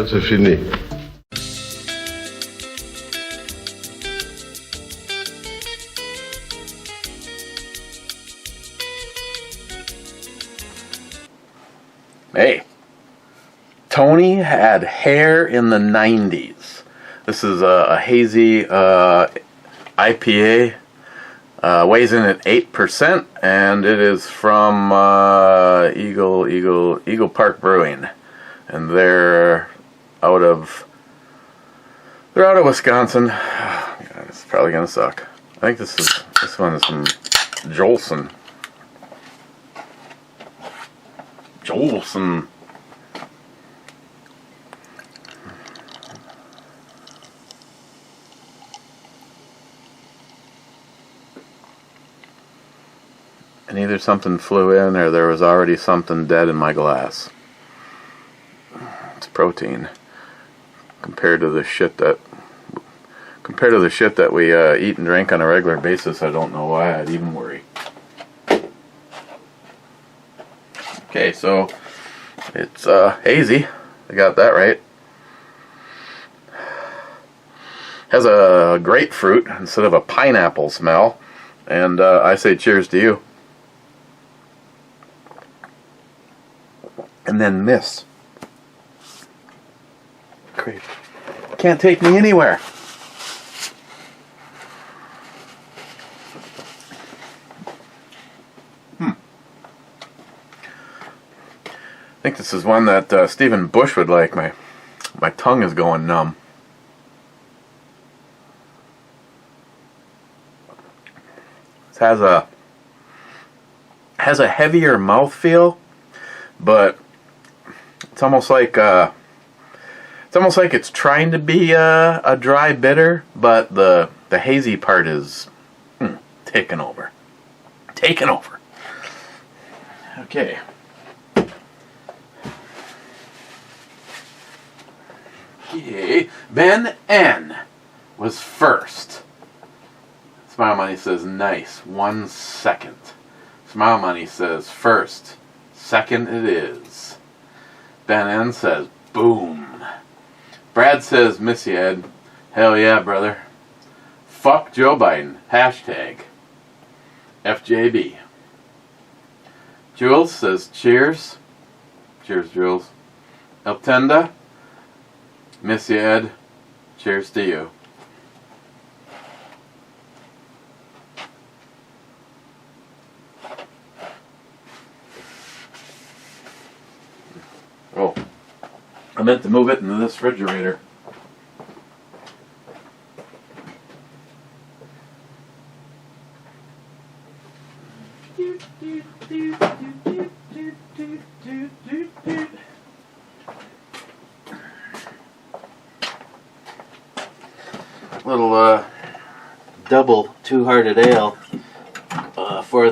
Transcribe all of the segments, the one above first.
après c'est fini. Hey, Tony had hair in the 90s. This is a hazy IPA. Weighs in at 8%, and it is from Eagle Park Brewing, and they're out of Wisconsin. God, it's probably gonna suck. I think this one is from Jolson. And either something flew in or there was already something dead in my glass. It's protein compared to the shit that we eat and drink on a regular basis. I don't know why I'd even worry. Okay, so it's hazy. I got that right. Has a grapefruit instead of a pineapple smell, and I say cheers to you. And then this. Great. Can't take me anywhere. I think this is one that Stephen Bush would like. My tongue is going numb. It has a heavier mouthfeel, but it's almost like it's trying to be a dry bitter, but the hazy part is taking over. Okay. Okay. Ben N was first. Smile Money says nice. 1 second. Smile Money says first. Second it is. Ben N says, boom. Brad says, miss you, Ed. Hell yeah, brother. Fuck Joe Biden. Hashtag. FJB. Jules says, cheers. Cheers, Jules. Eltenda. Miss you, Ed. Cheers to you. Oh, I meant to move it into this refrigerator. Little double two-hearted ale for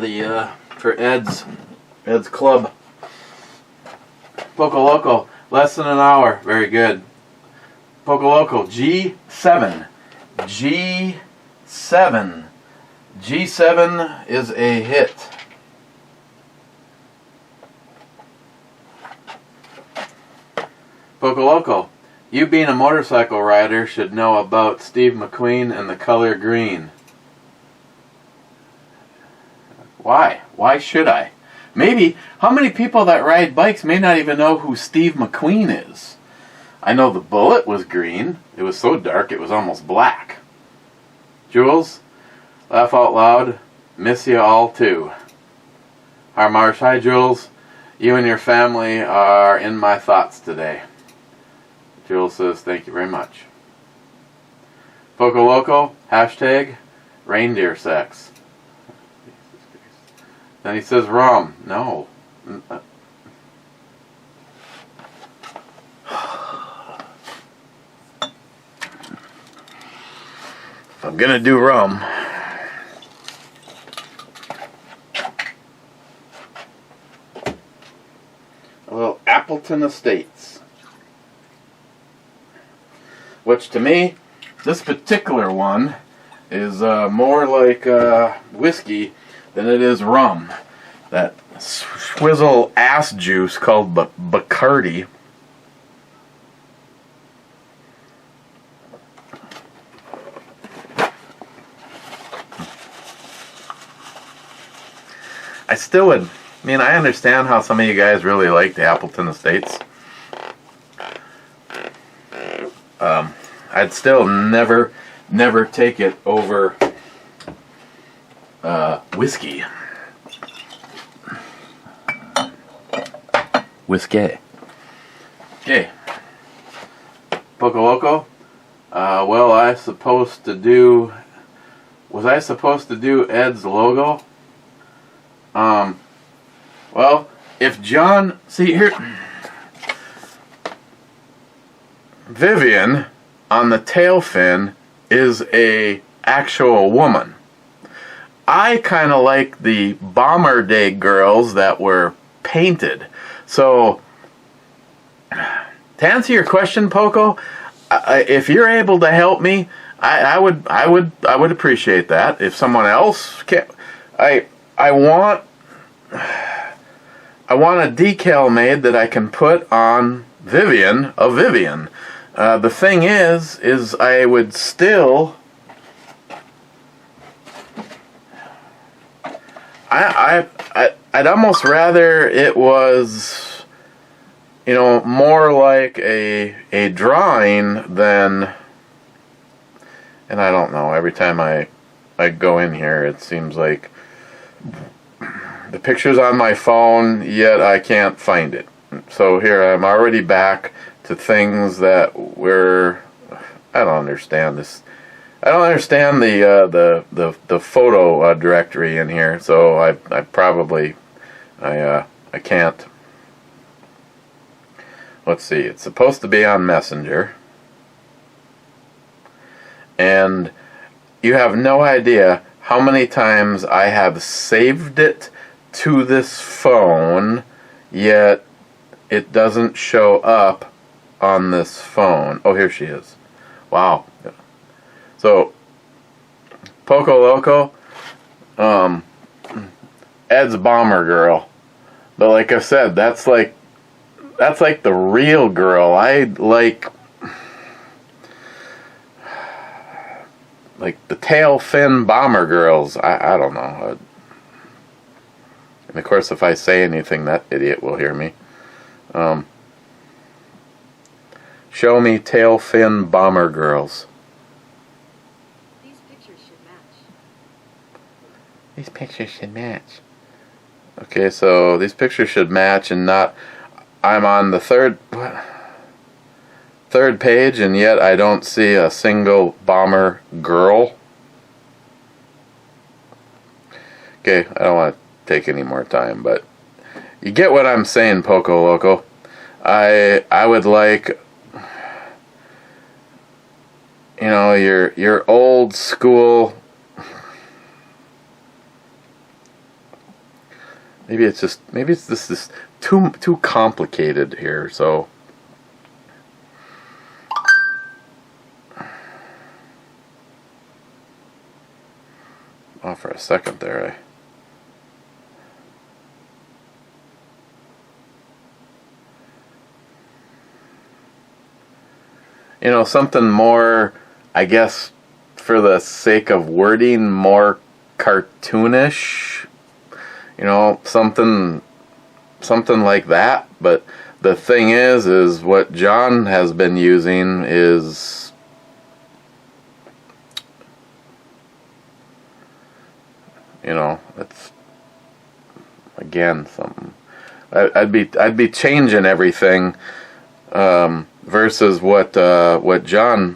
Ed's club. Poco Loco, less than an hour. Very good. Poco Loco, G7. G7. G7 is a hit. Poco Loco, you being a motorcycle rider should know about Steve McQueen and the color green. Why? Why should I? Maybe, how many people that ride bikes may not even know who Steve McQueen is? I know the Bullet was green. It was so dark it was almost black. Jules, laugh out loud. Miss you all too. Marsh, hi Jules. You and your family are in my thoughts today. Jules says thank you very much. Poco Loco, hashtag reindeer sex. Then he says rum. No. If I'm gonna do rum, a little Appleton Estates, which to me, this particular one is more like whiskey than it is rum. That swizzle ass juice called Bacardi. I still would. I mean, I understand how some of you guys really like the Appleton Estates. I'd still never take it over whiskey. Whiskey. Okay. Poco Loco. Well, was I supposed to do Ed's logo? Well, if John, see here, Vivian on the tail fin is a actual woman. I kind of like the Bomber Day girls that were painted. So, to answer your question, Poco, if you're able to help me, I would appreciate that. If someone else can, I want a decal made that I can put on Vivian of Vivian. The thing is I would still, I'd almost rather it was, you know, more like a drawing than, and I don't know, every time I go in here it seems like the picture's on my phone, yet I can't find it. So here I'm already back to things that were, I don't understand this. I don't understand the photo directory in here. So I can't. Let's see. It's supposed to be on Messenger, and you have no idea how many times I have saved it to this phone, yet it doesn't show up on this phone. Oh, here she is. Wow. So, Poco Loco, Ed's Bomber Girl. But like I said, that's like the real girl. I like the tail fin bomber girls. I don't know. And of course, if I say anything, that idiot will hear me. Show me tail fin bomber girls. These pictures should match. These pictures should match. Okay, so these pictures should match and not. I'm on the third page, and yet I don't see a single bomber girl. Okay, I don't want to take any more time, but you get what I'm saying, Poco Loco. I would like, you know, your old school. Maybe it's just this too complicated here. So oh, for a second there, you know, something more, I guess, for the sake of wording, more cartoonish. You know, something like that. But the thing is what John has been using is, you know, it's again something. I'd be changing everything versus what John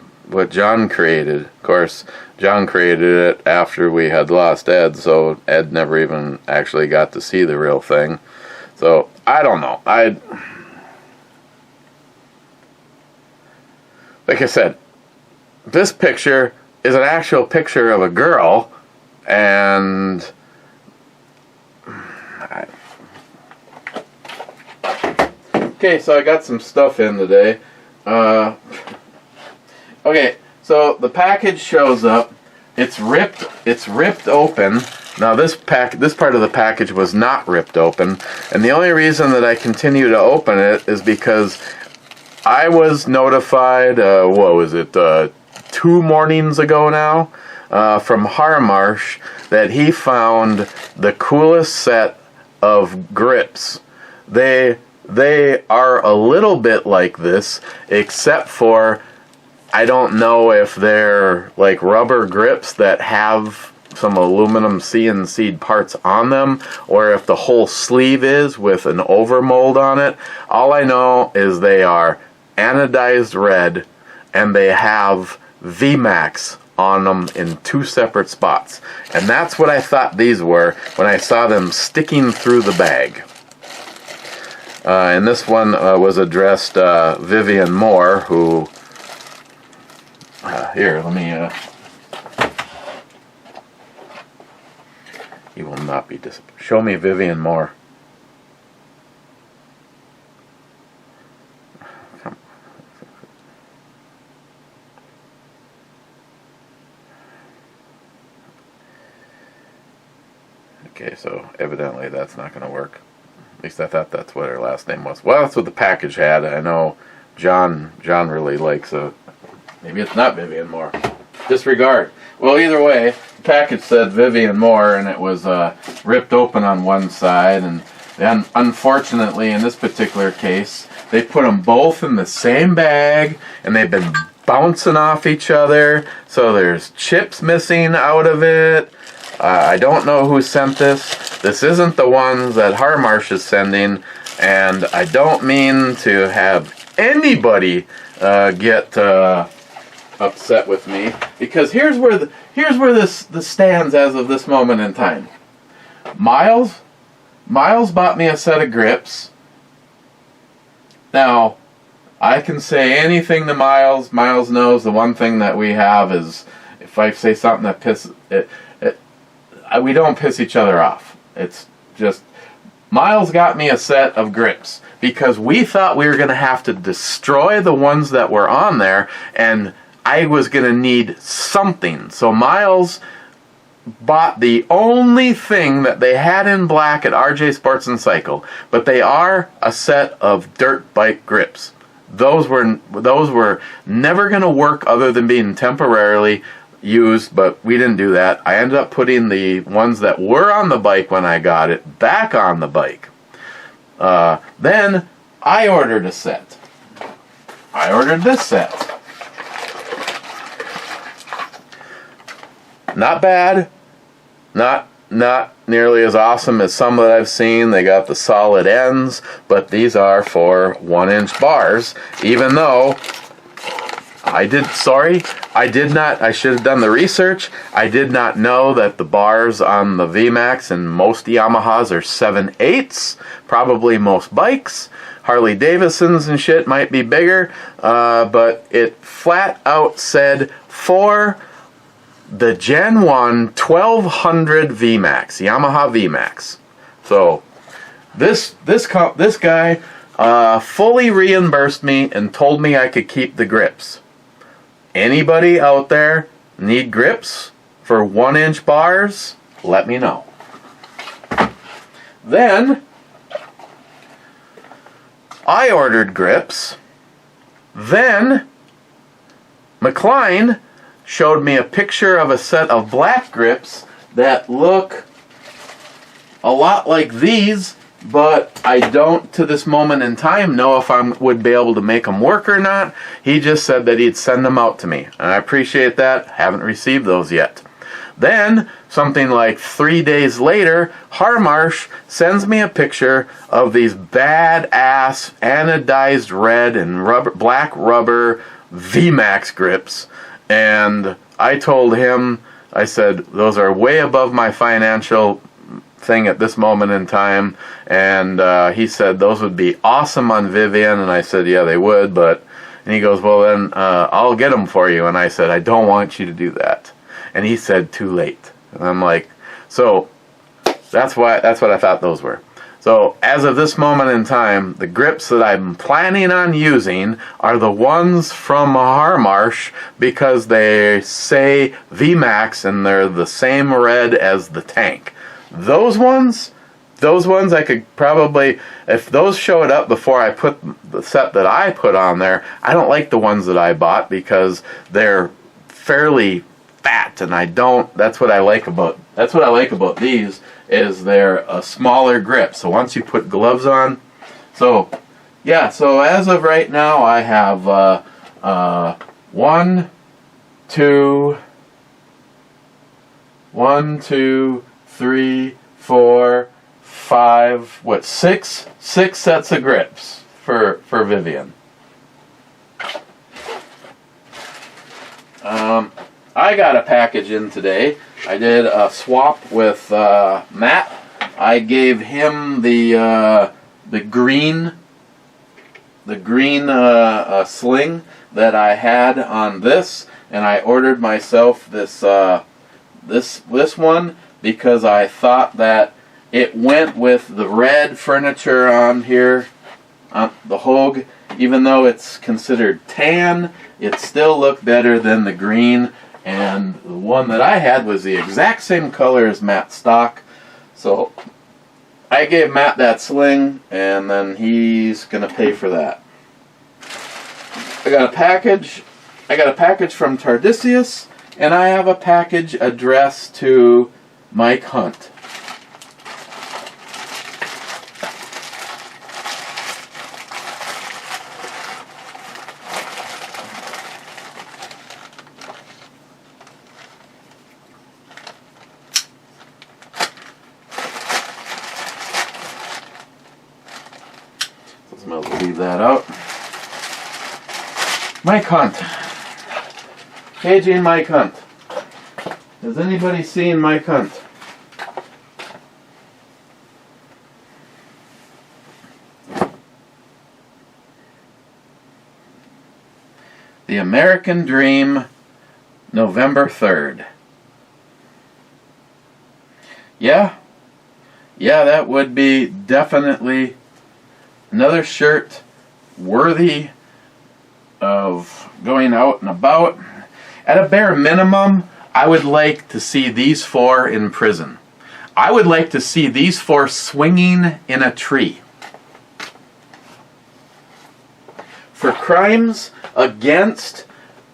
created. Of course, John created it after we had lost Ed, so Ed never even actually got to see the real thing. So I don't know. Like I said, this picture is an actual picture of a girl, and okay, so I got some stuff in today. Okay, so the package shows up. It's ripped open. Now this part of the package was not ripped open, and the only reason that I continue to open it is because I was notified, what was it, 2 mornings ago now, from Harmarsh, that he found the coolest set of grips. They are a little bit like this, except for I don't know if they're like rubber grips that have some aluminum CNC parts on them, or if the whole sleeve is with an overmold on it. All I know is they are anodized red, and they have VMAX on them in 2 separate spots. And that's what I thought these were when I saw them sticking through the bag. And this one was addressed Vivian Moore, who... here, let me... he will not be disappointed. Show me Vivian Moore. Okay, so evidently that's not going to work. At least I thought that's what her last name was. Well, that's what the package had. I know John really likes a... Maybe it's not Vivian Moore. Disregard. Well, either way, the package said Vivian Moore, and it was ripped open on one side. And then, unfortunately, in this particular case, they put them both in the same bag, and they've been bouncing off each other. So there's chips missing out of it. I don't know who sent this. This isn't the ones that Harmarsh is sending, and I don't mean to have anybody get upset with me, because here's where this stands as of this moment in time. Miles bought me a set of grips. Now, I can say anything to Miles. Miles knows the one thing that we have is if I say something that pisses it. We don't piss each other off. It's just, Miles got me a set of grips because we thought we were going to have to destroy the ones that were on there, and I was going to need something. So Miles bought the only thing that they had in black at RJ Sports and Cycle, but they are a set of dirt bike grips. Those were never going to work other than being temporarily used, but we didn't do that. I ended up putting the ones that were on the bike when I got it back on the bike. Then I ordered a set. I ordered this set. Not bad. Not nearly as awesome as some that I've seen. They got the solid ends, but these are for 1-inch bars, even though I should have done the research. I did not know that the bars on the VMAX and most Yamahas are 7/8, probably most bikes. Harley Davidsons and shit might be bigger, but it flat out said for the Gen 1 1200 VMAX, Yamaha VMAX. So this guy fully reimbursed me and told me I could keep the grips. Anybody out there need grips for 1-inch bars? Let me know. Then I ordered grips. Then McLean showed me a picture of a set of black grips that look a lot like these, but I don't, to this moment in time, know if I would be able to make them work or not. He just said that he'd send them out to me, and I appreciate that. Haven't received those yet. Then, something like 3 days later, Harmarsh sends me a picture of these badass anodized red and black rubber VMAX grips, and I told him, I said, those are way above my financial thing at this moment in time, and he said those would be awesome on Vivian, and I said yeah they would, and he goes, well then I'll get them for you, and I said I don't want you to do that, and he said too late, and I'm like, so that's what I thought those were. So as of this moment in time, the grips that I'm planning on using are the ones from Harmarsh, because they say VMAX and they're the same red as the tank. Those ones I could probably, if those showed up before I put the set that I put on there, I don't like the ones that I bought because they're fairly fat, and that's what I like about these, is they're a smaller grip. So once you put gloves on, so yeah, so as of right now, I have 1, 2, 3, 4, 5, 6 sets of grips for Vivian. I got a package in today. I did a swap with Matt. I gave him the green sling that I had on this, and I ordered myself this one because I thought that it went with the red furniture on here, on the Hogue. Even though it's considered tan, it still looked better than the green. And the one that I had was the exact same color as Matt's stock. So I gave Matt that sling, and then he's gonna pay for that. I got a package from Tardisius, and I have a package addressed to Mike Hunt. I'll leave that out. Mike Hunt. KJ Mike Hunt. Has anybody seen Mike Hunt? The American Dream, November 3rd. Yeah, that would be definitely another shirt worthy of going out and about. At a bare minimum, I would like to see these 4 in prison. I would like to see these 4 swinging in a tree. For crimes against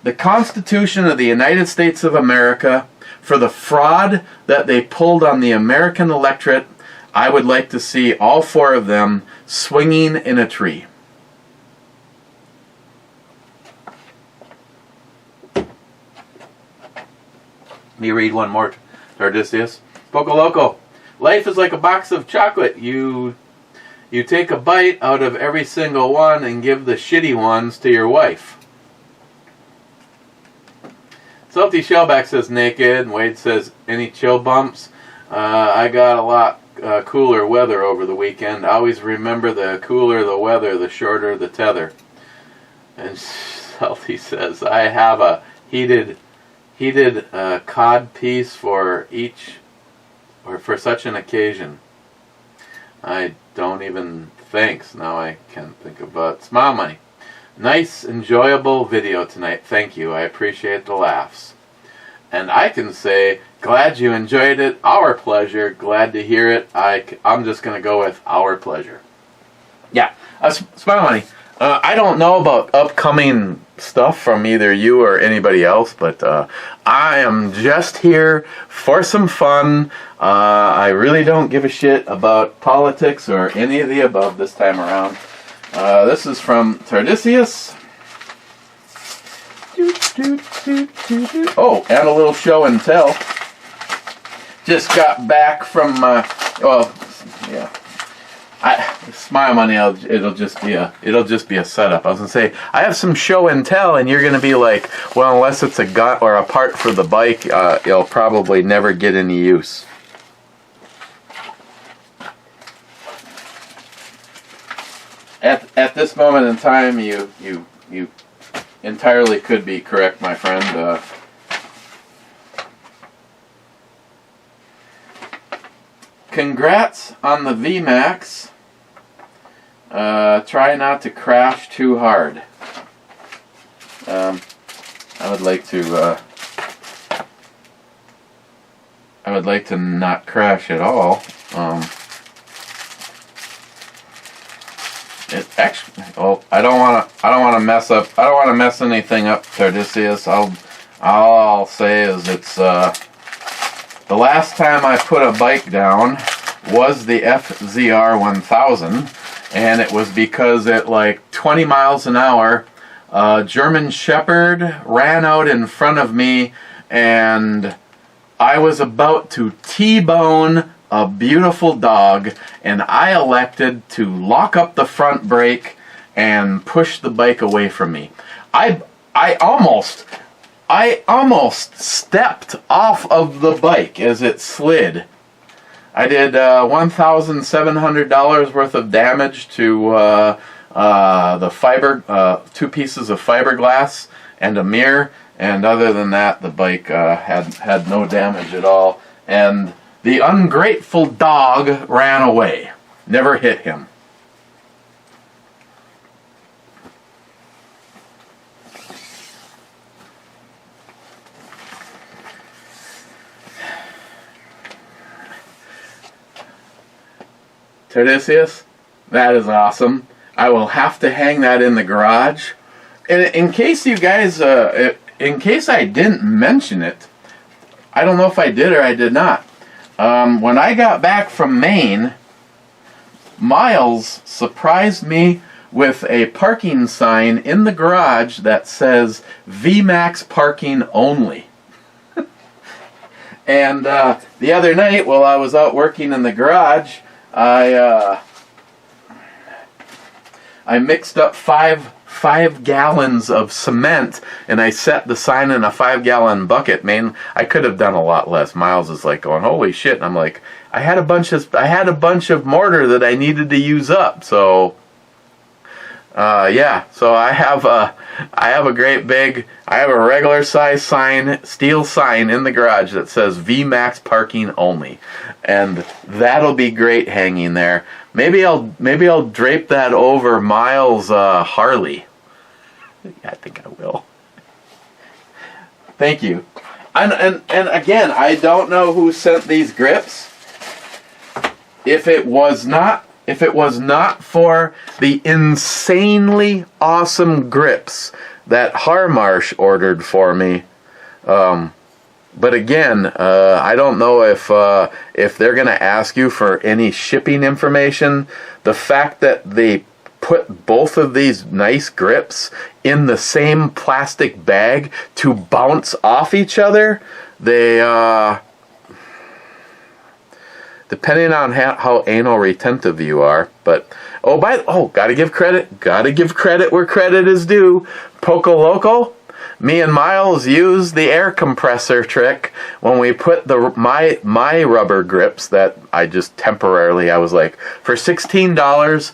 the Constitution of the United States of America, for the fraud that they pulled on the American electorate, I would like to see all 4 of them swinging in a tree. Let me read one more, Tardisius. Poco Loco. Life is like a box of chocolate. You take a bite out of every single one and give the shitty ones to your wife. Salty Shellback says naked. Wade says any chill bumps. I got a lot cooler weather over the weekend. Always remember, the cooler the weather, the shorter the tether. And Salty says, I have a heated cod piece for each, or for such an occasion. I don't even thanks. Now I can't think about Smile Money. Nice, enjoyable video tonight. Thank you. I appreciate the laughs. And I can say, glad you enjoyed it. Our pleasure. Glad to hear it. I'm just going to go with our pleasure. Yeah. Smile Money. I don't know about upcoming stuff from either you or anybody else, but I am just here for some fun. I really don't give a shit about politics or any of the above this time around. This is from Tardisius. Oh, and a little show and tell. Just got back from yeah. Smile Money. It'll just be a setup. I was gonna say I have some show and tell, and you're gonna be like, well, unless it's a gun or a part for the bike, it'll probably never get any use. At this moment in time, you entirely could be correct, my friend. Congrats on the VMAX. Try not to crash too hard. I would like to not crash at all. It actually, well, I don't want to mess anything up, Tardisius. All I'll say is it's the last time I put a bike down was the FZR 1000, and it was because at like 20 miles an hour, a German Shepherd ran out in front of me, and I was about to T-bone a beautiful dog, and I elected to lock up the front brake and push the bike away from me. I almost stepped off of the bike as it slid. I did $1,700 worth of damage to the fiber, 2 pieces of fiberglass and a mirror, and other than that, the bike had no damage at all. And the ungrateful dog ran away. Never hit him. Teresius, that is awesome. I will have to hang that in the garage. And in case you guys, in case I didn't mention it, I don't know if I did or I did not. When I got back from Maine, Miles surprised me with a parking sign in the garage that says VMAX parking only. And the other night, while I was out working in the garage, I mixed up five gallons of cement, and I set the sign in a 5-gallon bucket. Man, I could have done a lot less. Miles is like going, "Holy shit!" And I'm like, I had a bunch of mortar that I needed to use up. So, yeah. So I have a great big, I have a regular size sign, steel sign in the garage that says VMAX parking only, and that'll be great hanging there. Maybe I'll drape that over Miles' Harley. I think I will. Thank you. And again, I don't know who sent these grips. If it was not for the insanely awesome grips that Harmarsh ordered for me, but again, I don't know if they're going to ask you for any shipping information. The fact that they put both of these nice grips in the same plastic bag to bounce off each other, they, depending on how anal retentive you are, but, gotta give credit where credit is due. Poco Loco, me and Miles used the air compressor trick when we put my rubber grips that I just temporarily, I was like, for $16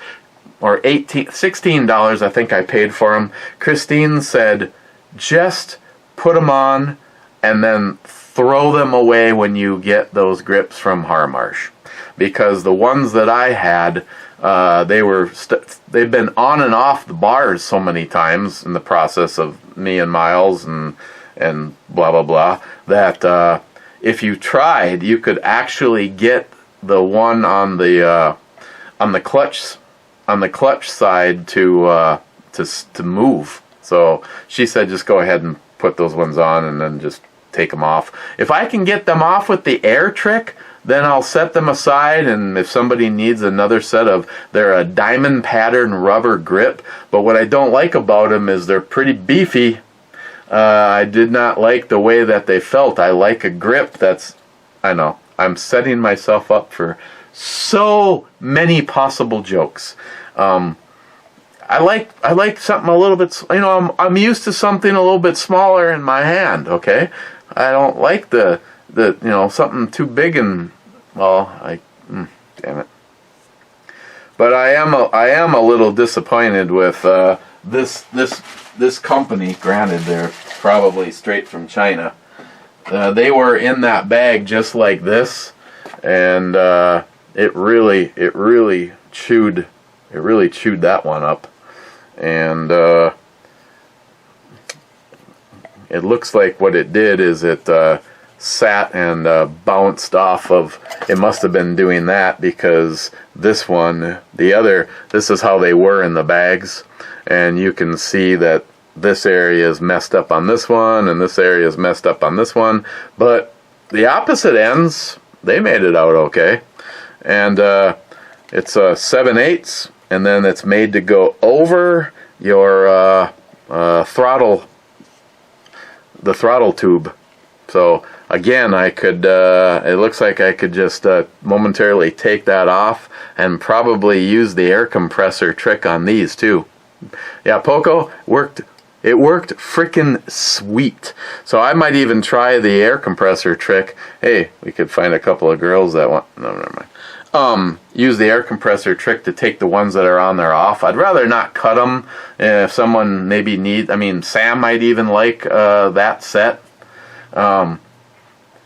or $16 I think I paid for them. Christine said, just put them on and then throw them away when you get those grips from Harmarsh, because the ones that I had, they've been on and off the bars so many times in the process of me and Miles and blah blah blah that if you tried, you could actually get the one on the clutch side to move. So she said, just go ahead and put those ones on and then just take them off. If I can get them off with the air trick, then I'll set them aside, and if somebody needs another set of, they're a diamond pattern rubber grip, but what I don't like about them is they're pretty beefy. I did not like the way that they felt. I like a grip that's, I know, I'm setting myself up for so many possible jokes. I like something a little bit, I'm used to something a little bit smaller in my hand, okay? I don't like the something too big and, damn it. But I am a little disappointed with this company. Granted, they're probably straight from China. They were in that bag just like this, and it really chewed that one up, and it looks like what it did is it sat and bounced off of, it must have been doing that because this one, this is how they were in the bags, and you can see that this area is messed up on this one, and this area is messed up on this one. But the opposite ends, they made it out okay. And it's 7/8, and then it's made to go over your throttle, the throttle tube. So again, I could, it looks like I could just momentarily take that off and probably use the air compressor trick on these too. Yeah, Poco, it worked freaking sweet. So I might even try the air compressor trick. Hey, we could find a couple of girls that want, no, never mind. Use the air compressor trick to take the ones that are on there off. I'd rather not cut them if someone maybe needs, I mean, Sam might even like that set.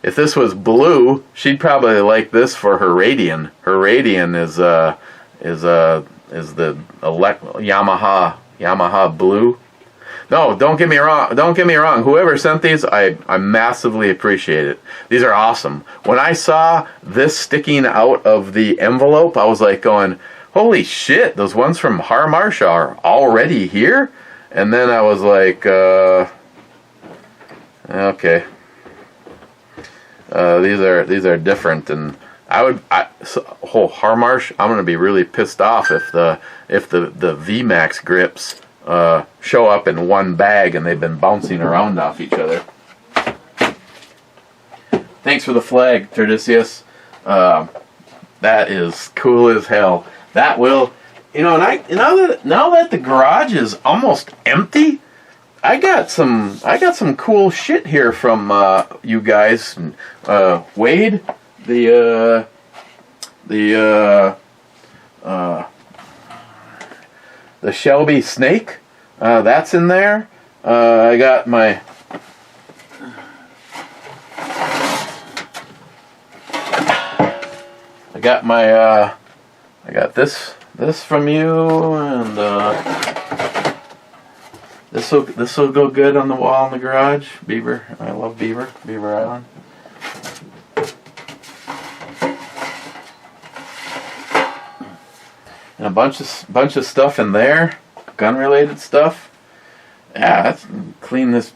If this was blue, she'd probably like this for her Radian. Her Radian is the Yamaha blue. No, don't get me wrong. Don't get me wrong. Whoever sent these, I massively appreciate it. These are awesome. When I saw this sticking out of the envelope, I was like going, "Holy shit! Those ones from Harmarsh are already here." And then I was like, "Okay, these are different." And Harmarsh, I'm gonna be really pissed off if the VMAX grips show up in one bag and they've been bouncing around off each other. Thanks for the flag, Turdicius. That is cool as hell. That will, now that the garage is almost empty, I got some cool shit here from you guys. Wade, the Shelby snake, that's in there. I got my I got this from you, and this will go good on the wall in the garage. Beaver, I love Beaver Island. And a bunch of stuff in there, gun related stuff. Yeah, let's clean this.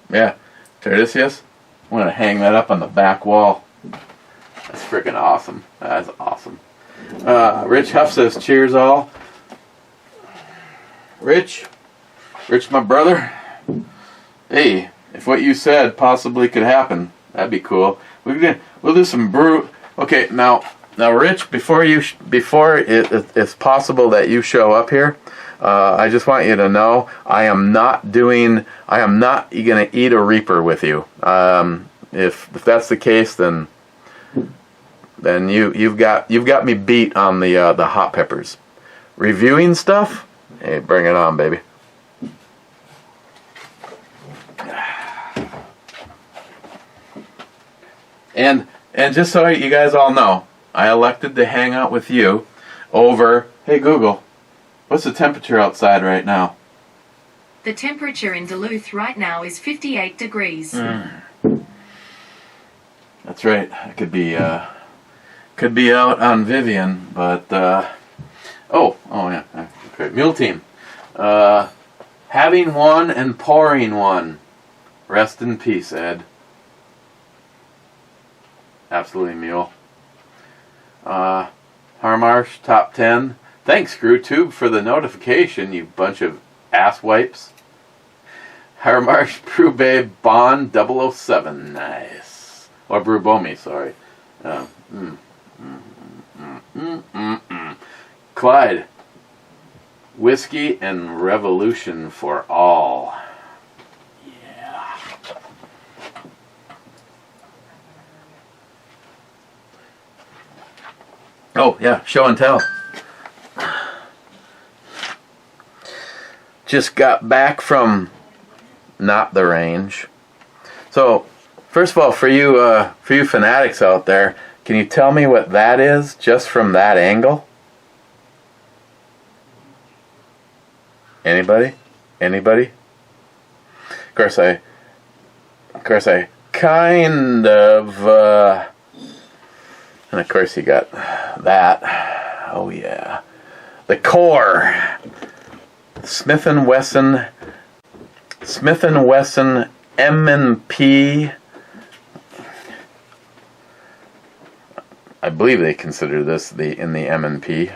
Yeah, Turdicius, I'm gonna hang that up on the back wall. That's freaking awesome. That's awesome. Rich Huff says, "Cheers all." Rich, my brother. Hey, if what you said possibly could happen, that'd be cool. We'll do some brew. Okay, now, Rich, before it's possible that you show up here, I just want you to know I am not gonna eat a Reaper with you. If that's the case, then you've got me beat on the hot peppers. Reviewing stuff, hey, bring it on, baby. And just so you guys all know, I elected to hang out with you over, hey Google, what's the temperature outside right now? The temperature in Duluth right now is 58 degrees. That's right. I could be out on Vivian, but oh yeah. Okay. Mule team. Having one and pouring one. Rest in peace, Ed. Absolutely, Mule. Harmarsh, top 10. Thanks, ScrewTube, for the notification, you bunch of ass wipes. Harmarsh, Brew Babe, Bond 007. Nice. Or Brew Bomi, sorry. Clyde. Whiskey and Revolution for all. Yeah. Oh, yeah, show and tell. Just got back from not the range. So, first of all, for you fanatics out there, can you tell me what that is just from that angle? Anybody? Of course I kind of and of course you got that. Oh yeah. The core. Smith & Wesson M&P. I believe they consider this in the M&P.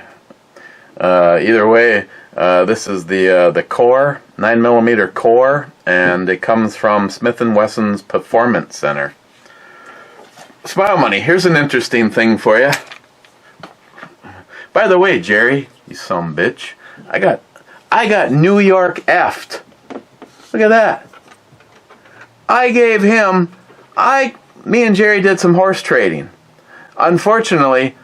Either way, this is the core, 9mm core, and it comes from Smith & Wesson's Performance Center. Smile Money, here's an interesting thing for you. By the way, Jerry, you son bitch, I got New York F'd. Look at that. Me and Jerry did some horse trading. Unfortunately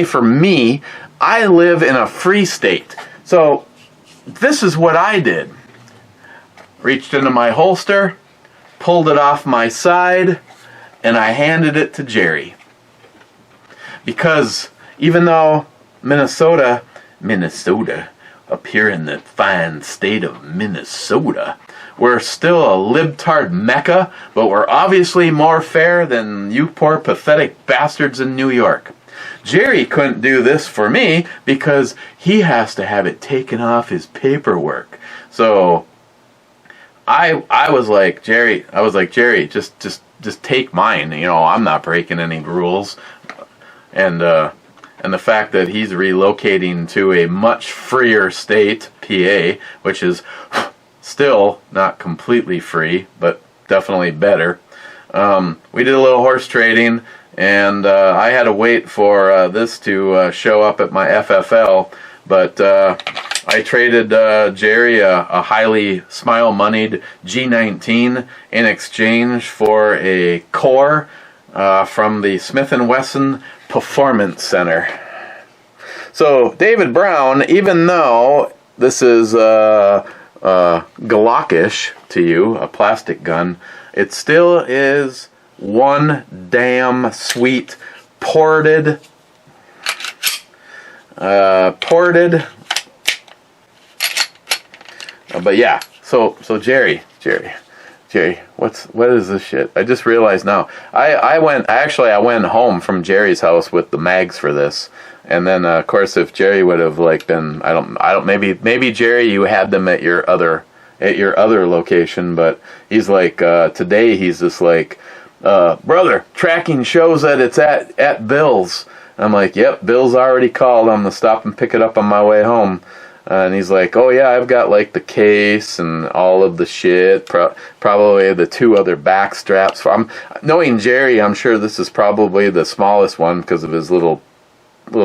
for me, I live in a free state. So this is what I did. Reached into my holster, pulled it off my side, and I handed it to Jerry. Because even though Minnesota, up here in the fine state of Minnesota, we're still a libtard mecca, but we're obviously more fair than you poor pathetic bastards in New York. Jerry couldn't do this for me because he has to have it taken off his paperwork. So I was like, Jerry, just take mine. You know, I'm not breaking any rules. And the fact that he's relocating to a much freer state, PA, which is still not completely free, but definitely better. We did a little horse trading, and I had to wait for this to show up at my FFL, but I traded Jerry a highly smile-moneyed G19 in exchange for a core from the Smith & Wesson Performance Center. So David Brown, even though this is Glockish to you, a plastic gun, it still is one damn sweet ported but yeah, so Jerry, what is this shit? I just realized now. I went home from Jerry's house with the mags for this, and then of course if Jerry would have like been, I don't maybe Jerry, you had them at your other location, but he's like today he's just like, brother, tracking shows that it's at Bill's. And I'm like, yep, Bill's already called. I'm gonna stop and pick it up on my way home. And he's like, oh yeah, I've got like the case and all of the shit, probably the 2 other back straps. Knowing Jerry, I'm sure this is probably the smallest one because of his little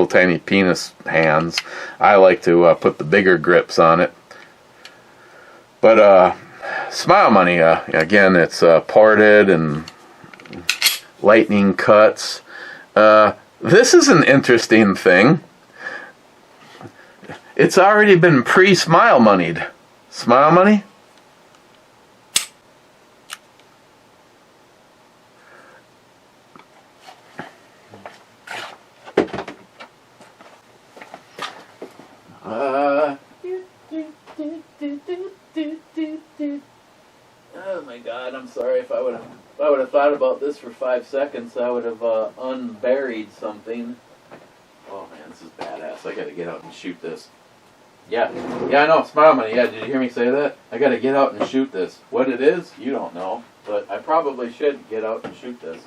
tiny penis hands. I like to put the bigger grips on it. But Smile Money, again, it's ported and lightning cuts. This is an interesting thing. It's already been pre-smile moneyed. Smile Money? Oh my God! I'm sorry. If I would have thought about this for 5 seconds, I would have unburied something. Oh man, this is badass! I gotta get out and shoot this. Yeah, I know. Smile Money. Yeah, did you hear me say that? I gotta get out and shoot this. What it is, you don't know, but I probably should get out and shoot this.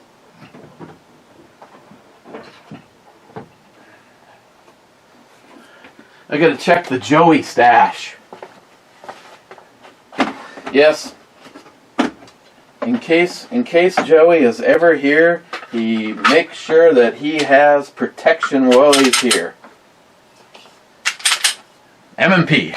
I gotta check the Joey stash. Yes. In case Joey is ever here, he makes sure that he has protection while he's here. M&P.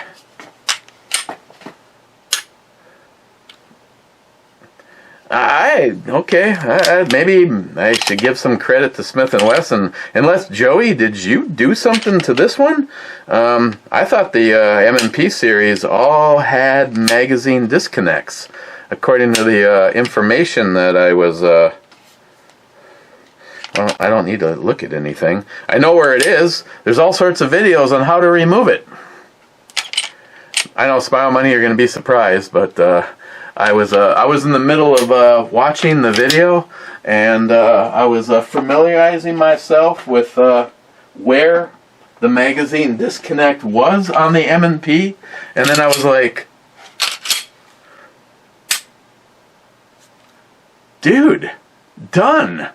Maybe I should give some credit to Smith & Wesson. Unless, Joey, did you do something to this one? I thought the M&P series all had magazine disconnects. According to the information that I was... well, I don't need to look at anything. I know where it is. There's all sorts of videos on how to remove it. I know, Smile Money, you're going to be surprised, but I was in the middle of watching the video, and I was familiarizing myself with where the magazine disconnect was on the M&P, and then I was like, dude, done.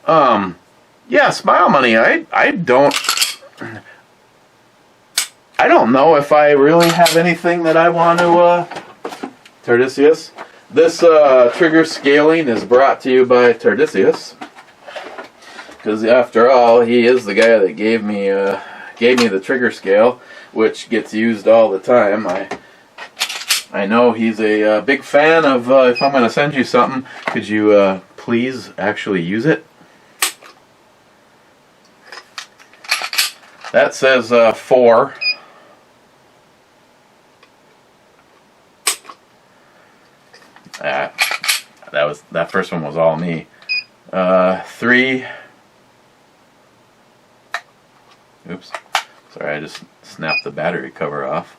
Yeah, Smile Money. I don't know if I really have anything that I want to. Tardisius. This trigger scaling is brought to you by Tardisius, because after all, he is the guy that gave me the trigger scale, which gets used all the time. I know he's a big fan of. If I'm going to send you something, could you please actually use it? That says 4. That first one was all me. 3. Oops. Sorry, I just snapped the battery cover off.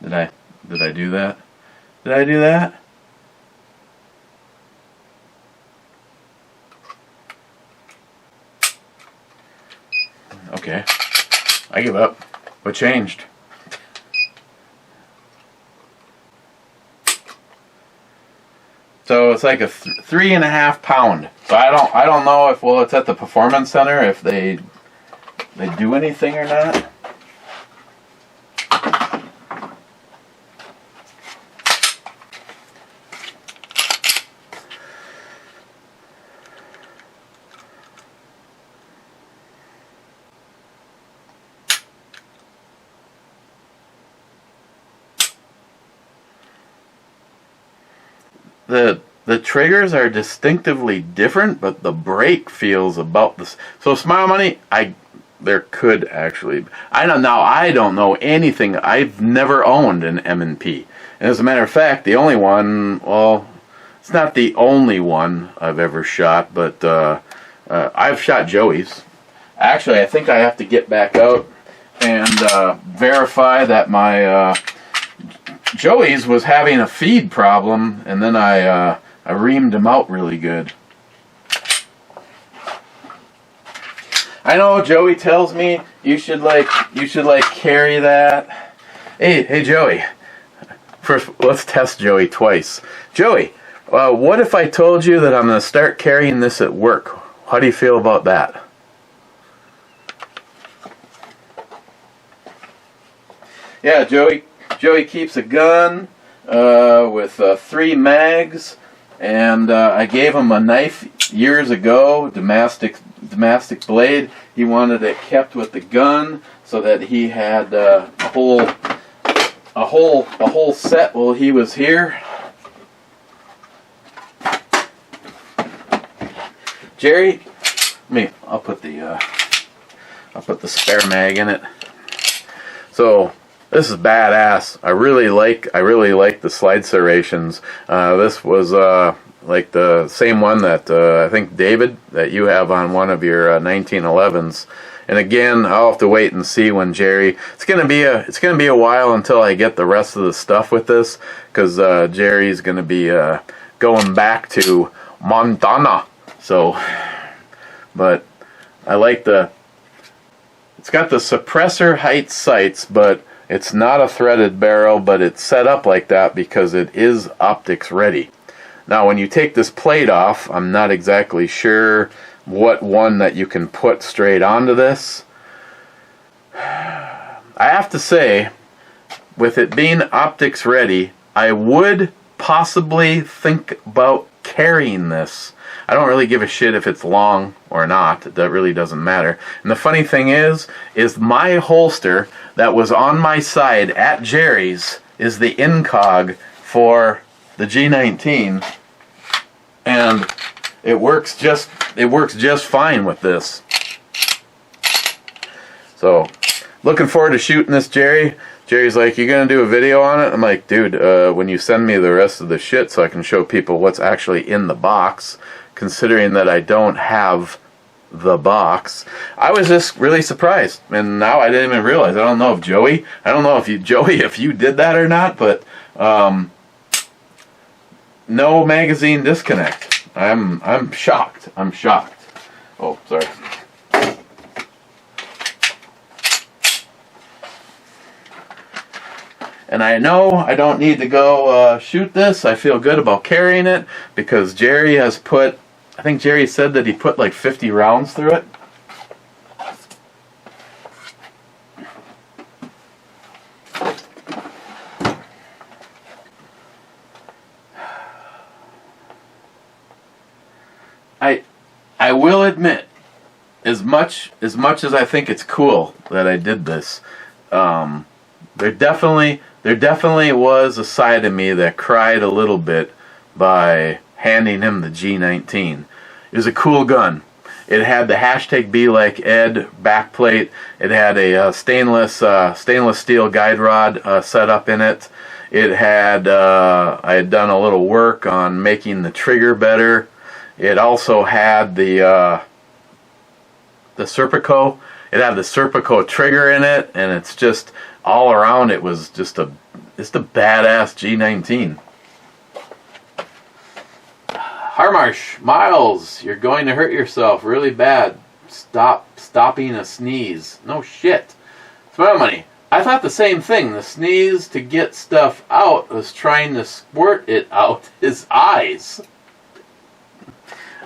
Did I do that? Did I do that? Okay. I give up. What changed? So it's like a 3.5 pound. So I don't know if, well, it's at the Performance Center, if they do anything or not. The triggers are distinctively different, but the break feels about this. So Smile Money, there could actually. I don't know anything. I've never owned an M&P, and as a matter of fact, the only one. Well, it's not the only one I've ever shot, but I've shot Joey's. Actually, I think I have to get back out and verify that my Joey's was having a feed problem, and then I reamed him out really good. I know Joey tells me you should carry that. Hey Joey. First, let's test Joey twice. Joey, what if I told you that I'm going to start carrying this at work? How do you feel about that? Yeah, Joey keeps a gun with 3 mags, and I gave him a knife years ago, Damascus blade. He wanted it kept with the gun so that he had a whole set while he was here. Jerry, I'll put the spare mag in it. So this is badass. I really like the slide serrations. This was like the same one that I think David, that you have on one of your 1911s. And again, I'll have to wait and see when Jerry. It's gonna be a while until I get the rest of the stuff with this, because Jerry's gonna be going back to Montana. So, but I like it's got the suppressor height sights, but it's not a threaded barrel, but it's set up like that because it is optics ready. Now when you take this plate off, I'm not exactly sure what one that you can put straight onto this. I have to say, with it being optics ready, I would possibly think about carrying this. I don't really give a shit if it's long or not. That really doesn't matter. And the funny thing is my holster that was on my side at Jerry's is the incog for the G19, and it works just fine with this. So, looking forward to shooting this, Jerry. Jerry's like, "You gonna do a video on it?" I'm like, "Dude, when you send me the rest of the shit so I can show people what's actually in the box," considering that I don't have the box. I was just really surprised, and now I didn't even realize. I don't know if Joey, if you did that or not, but no magazine disconnect. I'm shocked. I'm shocked. Oh, sorry. And I know I don't need to go shoot this. I feel good about carrying it because Jerry has put, I think Jerry said that he put like 50 rounds through it. I will admit, as much as I think it's cool that I did this, there definitely was a side of me that cried a little bit by handing him the G19. It was a cool gun. It had the hashtag Be Like Ed backplate. It had a stainless steel guide rod set up in it. It had I had done a little work on making the trigger better. It also had the Serpico. It had the Serpico trigger in it, and it's just all around. It was just a badass G19. Harmarsh, Miles, you're going to hurt yourself really bad. Stopping a sneeze. No shit. Smile Money. I thought the same thing. The sneeze to get stuff out was trying to squirt it out his eyes.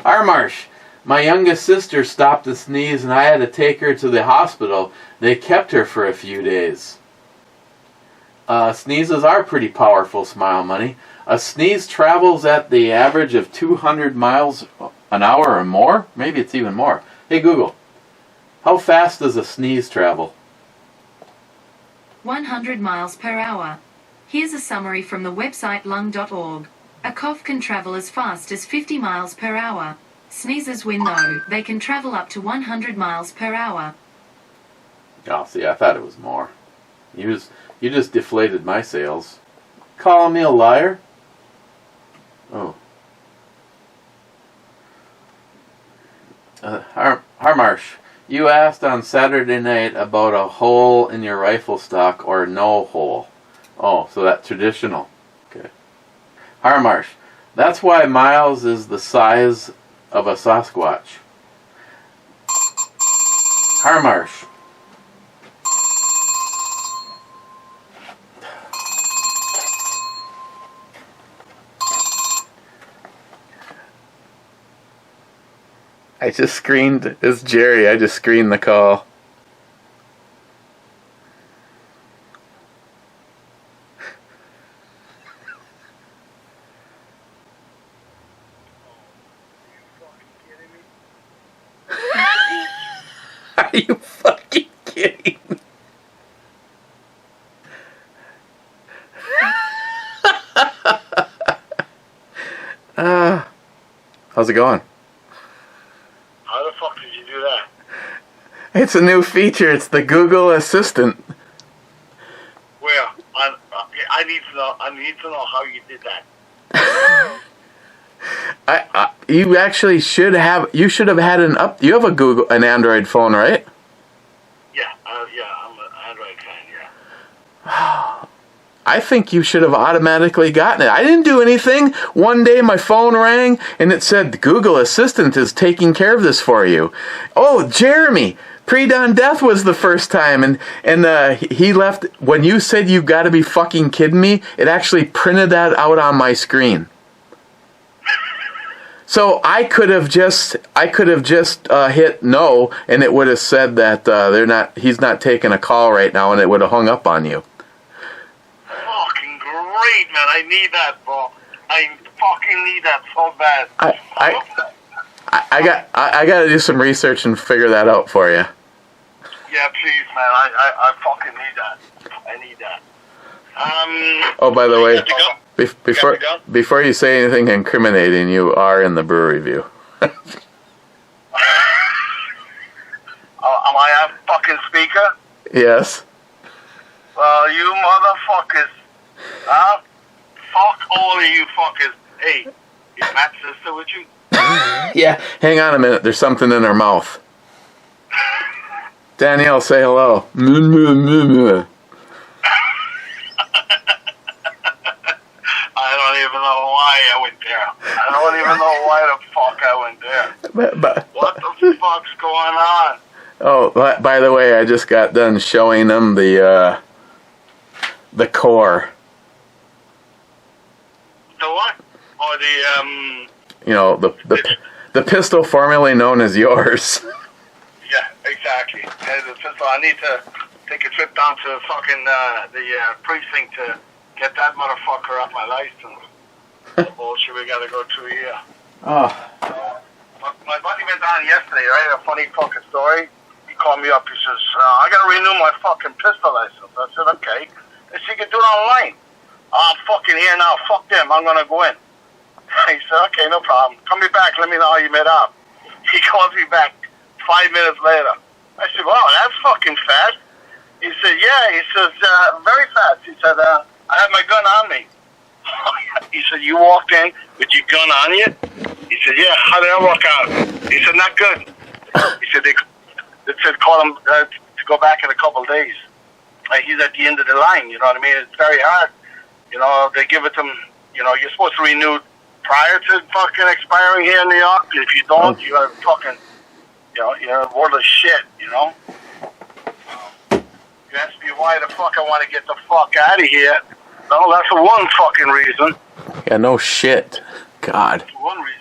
Harmarsh, my youngest sister stopped the sneeze and I had to take her to the hospital. They kept her for a few days. Sneezes are pretty powerful, Smile Money. A sneeze travels at the average of 200 miles an hour or more. Maybe it's even more. Hey Google, how fast does a sneeze travel? 100 miles per hour. Here's a summary from the website lung.org. A cough can travel as fast as 50 miles per hour. Sneezes win though, they can travel up to 100 miles per hour. Oh, see, I thought it was more. You just deflated my sales. Calling me a liar? Oh. Harmarsh, you asked on Saturday night about a hole in your rifle stock or no hole. Oh, so that's traditional. Okay. Harmarsh, that's why Miles is the size of a Sasquatch. Harmarsh. I just screened, it's Jerry, I just screened the call. Are you fucking kidding me? How's it going? How the fuck did you do that? It's a new feature. It's the Google Assistant. Where? I need to know. I need to know how you did that. You actually should have. You should have had an up. You have an Android phone, right? Yeah, I'm an Android fan. Yeah. I think you should have automatically gotten it. I didn't do anything. One day my phone rang and it said Google Assistant is taking care of this for you. Oh, Jeremy, Pre-Dawn Death was the first time, and he left when you said you've got to be fucking kidding me. It actually printed that out on my screen. So I could have just hit no, and it would have said that he's not taking a call right now, and it would have hung up on you. Fucking great, man! I need that, bro. I fucking need that so bad. I got to do some research and figure that out for you. Yeah, please, man. I fucking need that. I need that. Oh, by the way, before you say anything incriminating, you are in the brew review. Am I a fucking speaker? Yes. Well, you motherfuckers. Huh? Fuck all of you fuckers. Hey, is Matt's sister with you? Yeah, hang on a minute. There's something in her mouth. Danielle, say hello. I don't even know why I went there. I don't even know why the fuck I went there. But What the fuck's going on? oh, by the way, I just got done showing them the core. The what? Or You know, the pistol formerly known as yours. yeah, exactly. So I need to take a trip down to fucking the precinct to get that motherfucker off my license. Bullshit we gotta go through here. Oh. My buddy went on yesterday, right? A funny fucking story. He called me up. He says, I gotta renew my fucking pistol license. I said, okay. He said, you can do it online. I'm fucking here now. Fuck them. I'm gonna go in. He said, okay, no problem. Call me back. Let me know how you made out. He calls me back 5 minutes later. I said, wow, that's fucking fast. He said, yeah. He says, very fast. He said, I have my gun on me. He said, you walked in with your gun on you? He said, yeah, how did that work out? He said, not good. He said, they said call him to go back in a couple of days. He's at the end of the line, you know what I mean? It's very hard. You know, they give it to him, you know, you're supposed to renew prior to fucking expiring here in New York. If you don't, you're fucking, you know, you're a world of shit, you know? You ask me why the fuck I want to get the fuck out of here. No, that's for one fucking reason. Yeah, no shit. God. One reason.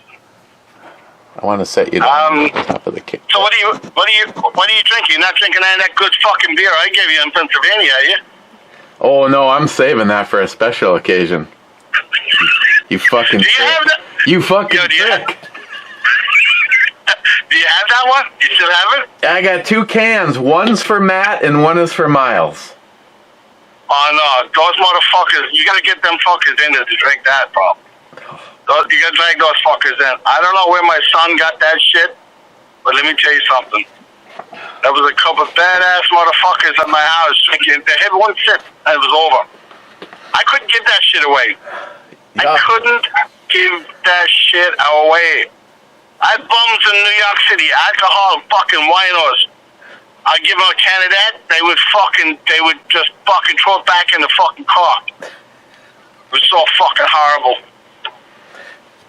I want to set you down on top of the cake. So what are you drinking? You're not drinking any of that good fucking beer I gave you in Pennsylvania, are you? Oh no, I'm saving that for a special occasion. You fucking do you prick. have that? You fucking Yo, do you prick. Do you have that one? You still have it? I got 2 cans. One's for Matt and one is for Miles. Oh no, those motherfuckers, you gotta get them fuckers in there to drink that, bro. You gotta drag those fuckers in. I don't know where my son got that shit, but let me tell you something. There was a couple of badass motherfuckers at my house drinking. They had one sip and it was over. I couldn't give that shit away. Yeah. I couldn't give that shit away. I had bums in New York City, alcohol, fucking winos. I give them a can of that, they would just fucking throw it back in the fucking car. It was so fucking horrible.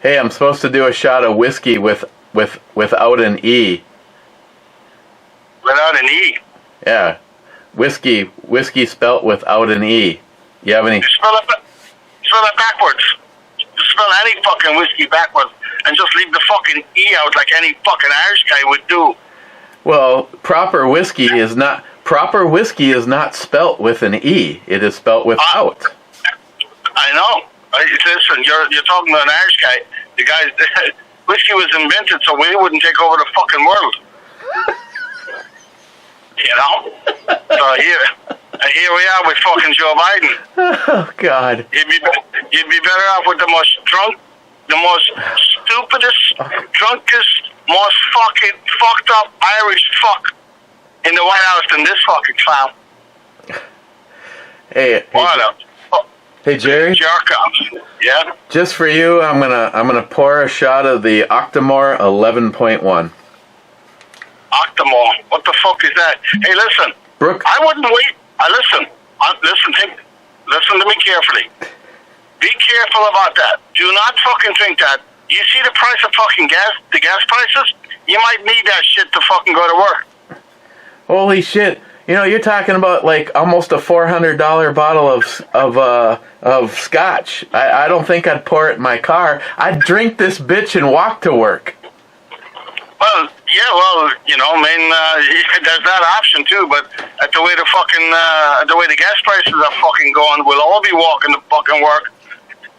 Hey, I'm supposed to do a shot of whiskey without an E. Without an E? Yeah. Whiskey spelt without an E. You have any? You spell it backwards. You spell any fucking whiskey backwards and just leave the fucking E out like any fucking Irish guy would do. Well, proper whiskey is not spelt with an E. It is spelt without. I know. Listen, you're talking to an Irish guy. The guys, whiskey was invented so we wouldn't take over the fucking world. You know? So here we are with fucking Joe Biden. Oh God. You'd be better off with the most stupidest, drunkest, most fucking fucked up Irish fuck in the White House than this fucking clown. Hey Jerry. Jerk off. Yeah. Just for you, I'm gonna pour a shot of the Octomore 11.1. Octomore. What the fuck is that? Hey, listen. Brooke. I wouldn't wait. Listen to me carefully. Be careful about that. Do not fucking drink that. You see the price of fucking gas, the gas prices? You might need that shit to fucking go to work. Holy shit. You know, you're talking about like almost a $400 bottle of scotch. I don't think I'd pour it in my car. I'd drink this bitch and walk to work. Well, yeah, you know, I mean, there's that option too, but at the way the way the gas prices are fucking going, we'll all be walking to fucking work.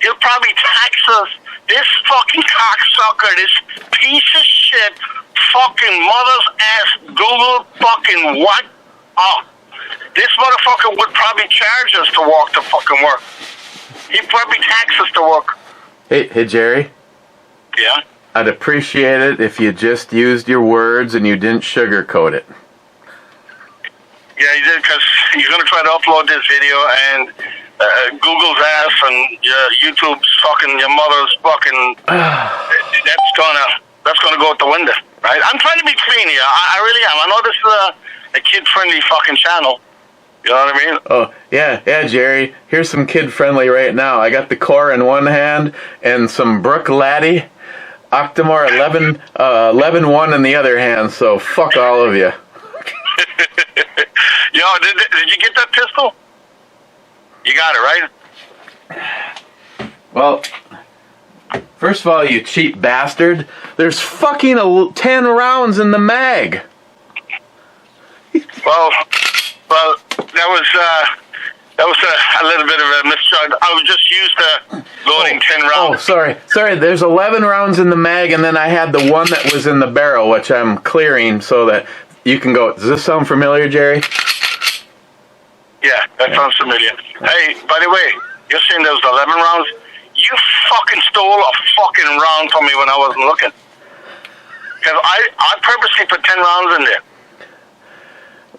He'll probably tax us. This fucking cocksucker, this piece of shit, fucking mother's ass, Google fucking what? Oh, this motherfucker would probably charge us to walk to fucking work. He'd probably tax us to work. Hey, Jerry? Yeah? I'd appreciate it if you just used your words and you didn't sugarcoat it. Yeah, you did, because you're going to try to upload this video and Google's ass and YouTube's fucking your mother's fucking... that's gonna go out the window, right? I'm trying to be clean here. I really am. I know this is a kid-friendly fucking channel, You know what I mean? Oh, yeah, Jerry. Here's some kid-friendly right now. I got the core in one hand and some Brook Laddie Octomore 11-1 in the other hand, so fuck all of you. Yo, did you get that pistol? You got it, right? Well, first of all, you cheap bastard, there's fucking 10 rounds in the mag. Well, that was a little bit of a misjudgment. I was just used to loading 10 rounds. Oh, sorry. There's 11 rounds in the mag, and then I had the one that was in the barrel, which I'm clearing so that you can go. Does this sound familiar, Jerry? Yeah, that sounds familiar. Hey, by the way, you're saying there was 11 rounds? You fucking stole a fucking round from me when I wasn't looking. Because I purposely put 10 rounds in there.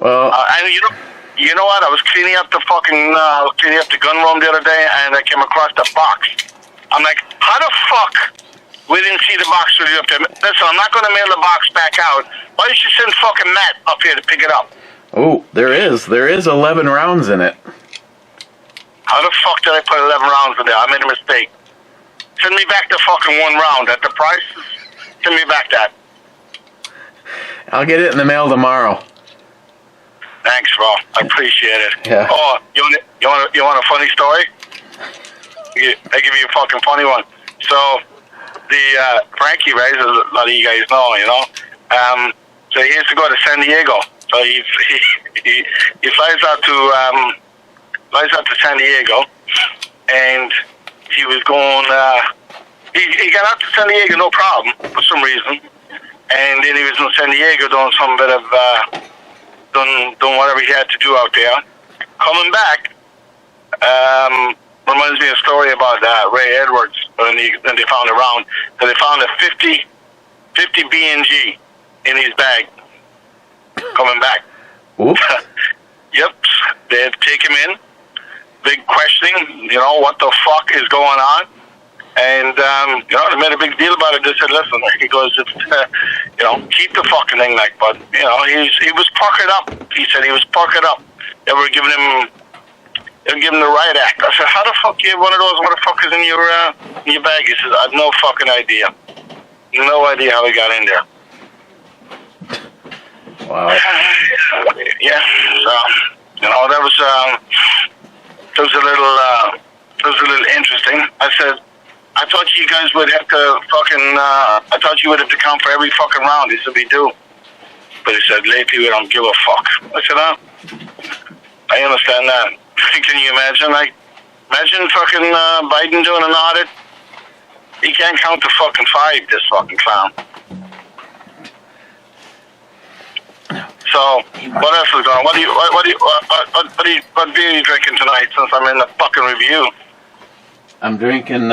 Well, and you know what? I was cleaning up the gun room the other day, and I came across the box. I'm like, how the fuck we didn't see the box really up there? Listen, I'm not going to mail the box back out. Why don't you send fucking Matt up here to pick it up? Oh, there is 11 rounds in it. How the fuck did I put 11 rounds in there? I made a mistake. Send me back the fucking one round at the price. Send me back that. I'll get it in the mail tomorrow. Thanks, bro. I appreciate it. Yeah. Oh, you want a funny story? I give you a fucking funny one. So, the Frankie, right? As a lot of you guys know, you know. So he used to go to San Diego. So he flies out to San Diego, and he was going. He got out to San Diego no problem for some reason, and then he was in San Diego doing some bit of doing whatever he had to do out there. Coming back, reminds me of a story about Ray Edwards when they found a round. So they found a 50 B&G in his bag. Coming back. Yep, they'd take him in. Big questioning, you know, what the fuck is going on? And, you know, they made a big deal about it. They said, listen, he goes, you know, keep the fucking thing like, but, you know, he was puckered up. He said he was puckered up. They were giving him the riot act. I said, how the fuck do you have one of those motherfuckers in your bag? He says, I have no fucking idea. No idea how he got in there. Wow. Yeah, so, you know, that was a little interesting. I said, I thought you guys would have to I thought you would have to count for every fucking round. He said, we do. But he said, lately we don't give a fuck. I said, I understand that. Can you imagine? Imagine fucking Biden doing an audit. He can't count to fucking 5, this fucking clown. So, what else is going on? What beer are you drinking tonight since I'm in the fucking review? I'm drinking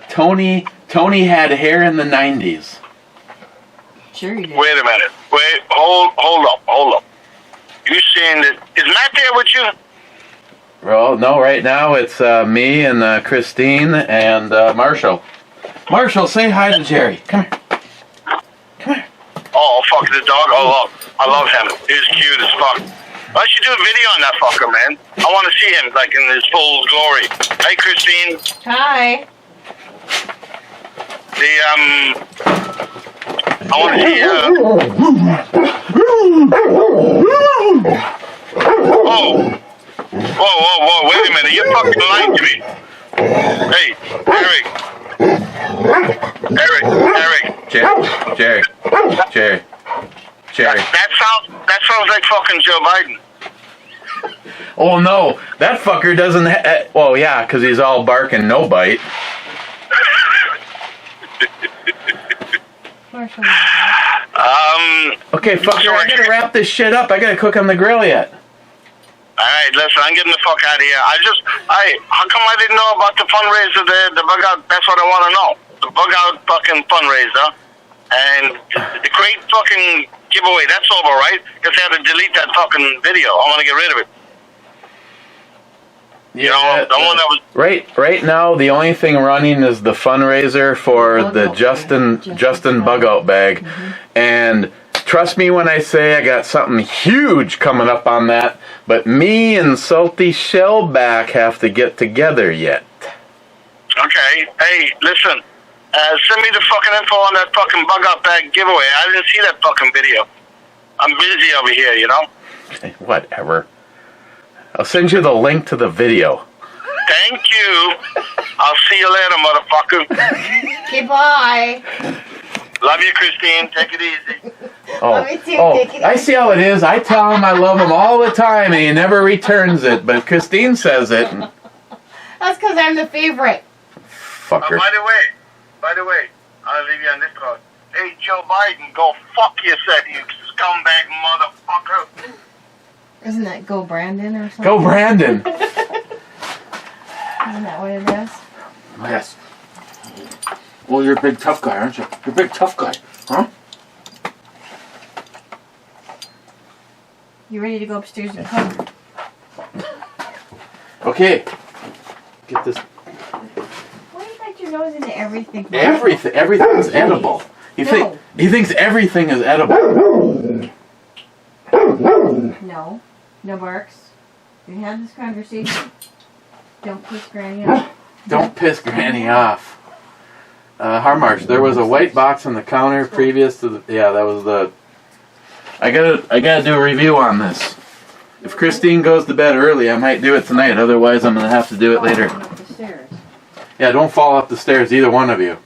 Tony. Tony had hair in the 90's. Sure you did. Wait a minute. Wait, hold up. You saying that, is Matt there with you? Well, no, right now it's me and Christine and Marshall. Marshall, say hi to Jerry. Come here. Come here. Oh, fuck the dog. Oh, I love him. He's cute as fuck. Why don't you do a video on that fucker, man? I want to see him, like, in his full glory. Hey, Christine. Hi. I want to see, Whoa, wait a minute. You're fucking lying to me. Hey, Eric. Jerry. That sounds like fucking Joe Biden. Oh no, that fucker doesn't. Well, yeah, because he's all bark and no bite. Okay, fucker, I gotta wrap this shit up. I gotta cook on the grill yet. Alright, listen, I'm getting the fuck out of here. How come I didn't know about the fundraiser, the bug out? That's what I want to know. The bug out fucking fundraiser. And the great fucking giveaway, that's over, right? Because they had to delete that fucking video. I want to get rid of it. Yeah, you know, the one that was... Right now, the only thing running is the fundraiser for the Justin bug out bag. Mm-hmm. And trust me when I say I got something huge coming up on that. But me and Salty Shellback have to get together yet. Okay. Hey, listen. Send me the fucking info on that fucking bug out bag giveaway. I didn't see that fucking video. I'm busy over here, you know? Okay, whatever. I'll send you the link to the video. Thank you. I'll see you later, motherfucker. Okay, bye. Love you, Christine. Take it easy. Love you too. Take it I easy. see how it is. I tell him I love him all the time, and he never returns it. But Christine says it. And That's because I'm the favorite. fucker. By the way, I'll leave you on this note. Hey, Joe Biden, go fuck yourself, you scumbag motherfucker. Isn't that Go Brandon or something? Go Brandon. Isn't that what it is? Yes. Well, you're a big tough guy, aren't you? You're a big tough guy, huh? You ready to go upstairs and cook? Okay. Get this. Why do you got your nose into everything? Everything's edible. He thinks everything is edible. No. No barks. We had this conversation. Don't piss Granny off. Don't piss Granny off. Harmarsh, there was a white box on the counter previous to the. Yeah, that was the. I gotta do a review on this. If Christine goes to bed early, I might do it tonight. Otherwise, I'm gonna have to do it later. Up the stairs. Yeah, don't fall up the stairs, either one of you.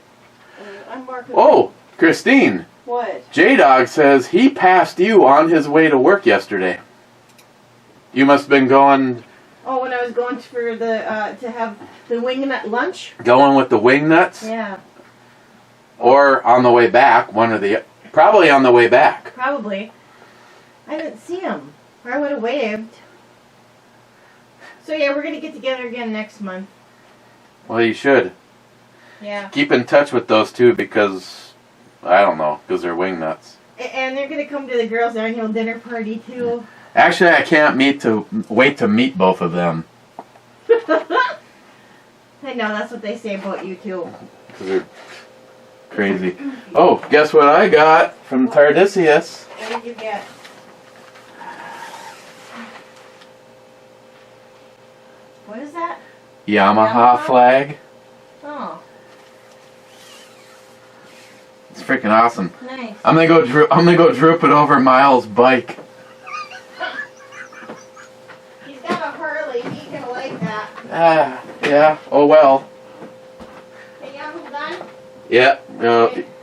I'm marking. Oh, Christine. What? J-Dog says he passed you on his way to work yesterday. You must have been going Oh, when I was going for the to have the wing nut lunch. with the wing nuts, Yeah, or on the way back. One or the probably on the way back. probably. I didn't see him. Or I would have waved. So yeah, we're gonna get together again next month. Well, you should Yeah. keep in touch with those two because I don't know, because they're wing nuts. And they're gonna come to the girls' annual dinner party too. Actually, I can't wait to meet both of them I know, that's what they say about you too. because they're crazy. Oh, guess what I got from Tardisius? What did you get? What is that? Yamaha flag. Oh, It's freaking awesome. nice. I'm gonna go droop it over Miles' bike. He's got a Harley. He can like that. Yeah. Oh well. Hey, you done? Yeah.